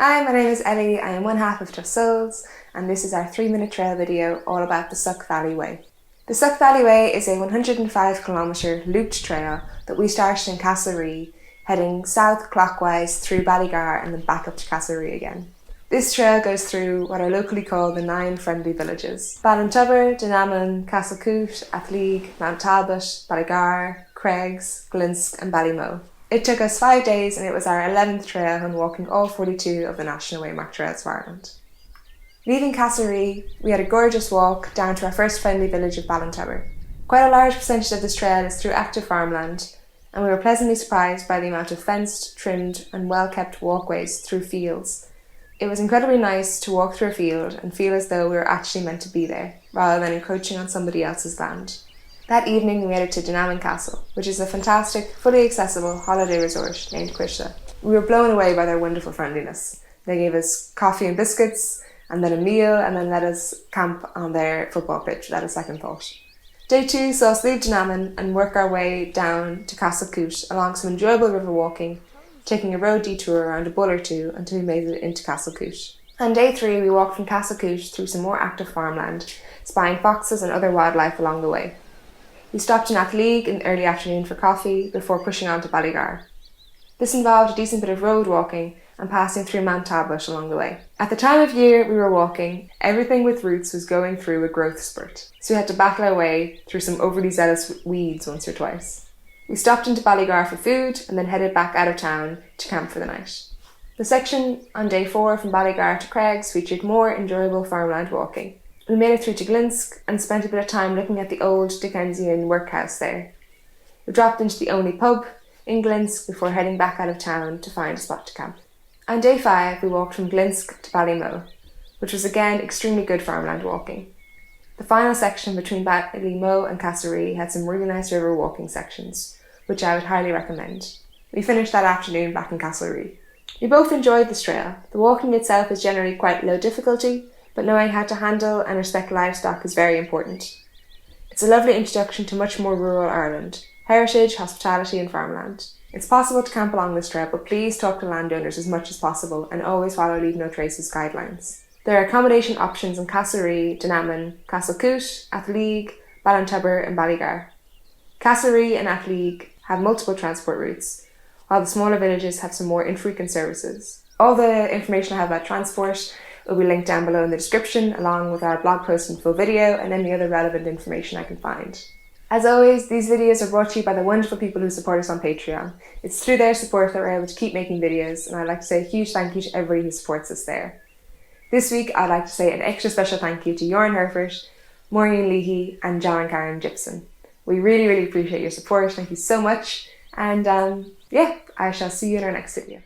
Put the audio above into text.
Hi, my name is Ellie. I am one half of Just Souls, and this is our 3-minute trail video all about the Suck Valley Way. The Suck Valley Way is a 105km looped trail that we started in Castlerea, heading south clockwise through Ballygar and then back up to Castlerea again. This trail goes through what are locally called the 9 friendly villages: Ballintober, Dunaman, Castlecoot, Athleague, Mount Talbot, Ballygar, Craigs, Glinsk and Ballymo. It took us 5 days and it was our 11th trail when walking all 42 of the National Waymark trails of Ireland. Leaving Castlerea, we had a gorgeous walk down to our first friendly village of Ballintober. Quite a large percentage of this trail is through active farmland, and we were pleasantly surprised by the amount of fenced, trimmed and well-kept walkways through fields. It was incredibly nice to walk through a field and feel as though we were actually meant to be there, rather than encroaching on somebody else's land. That evening we headed to Dunaman Castle, which is a fantastic, fully accessible holiday resort named Quisha. We were blown away by their wonderful friendliness. They gave us coffee and biscuits, and then a meal, and then let us camp on their football pitch without a second thought. Day 2 saw us leave Dunaman and work our way down to Castlecoot along some enjoyable river walking, taking a road detour around a bull or two until we made it into Castlecoot. On day 3 we walked from Castlecoot through some more active farmland, spying foxes and other wildlife along the way. We stopped in Athleague in the early afternoon for coffee before pushing on to Ballygar. This involved a decent bit of road walking and passing through Mount Talbot along the way. At the time of year we were walking, everything with roots was going through a growth spurt, so we had to battle our way through some overly zealous weeds once or twice. We stopped into Ballygar for food and then headed back out of town to camp for the night. The section on day 4 from Ballygar to Craigs featured more enjoyable farmland walking. We made it through to Glinsk and spent a bit of time looking at the old Dickensian workhouse there. We dropped into the only pub in Glinsk before heading back out of town to find a spot to camp. On day 5 we walked from Glinsk to Ballymo, which was again extremely good farmland walking. The final section between Ballymo and Castlerea had some really nice river walking sections, which I would highly recommend. We finished that afternoon back in Castlerea. We both enjoyed this trail. The walking itself is generally quite low difficulty, but knowing how to handle and respect livestock is very important. It's a lovely introduction to much more rural Ireland: heritage, hospitality and farmland. It's possible to camp along this trail, but please talk to landowners as much as possible and always follow Leave No Traces guidelines. There are accommodation options in Castlerea, Dunaman, Castlecoot, Athleague, Ballintober and Ballygar. Castlerea and Athleague have multiple transport routes, while the smaller villages have some more infrequent services. All the information I have about transport will be linked down below in the description, along with our blog post and full video and any other relevant information I can find. As always, these videos are brought to you by the wonderful people who support us on Patreon. It's through their support that we're able to keep making videos, and I'd like to say a huge thank you to everybody who supports us there. This week I'd like to say an extra special thank you to Jorn Herford, Maureen Leahy and John and Karen Gibson. We really appreciate your support. Thank you so much, and I shall see you in our next video.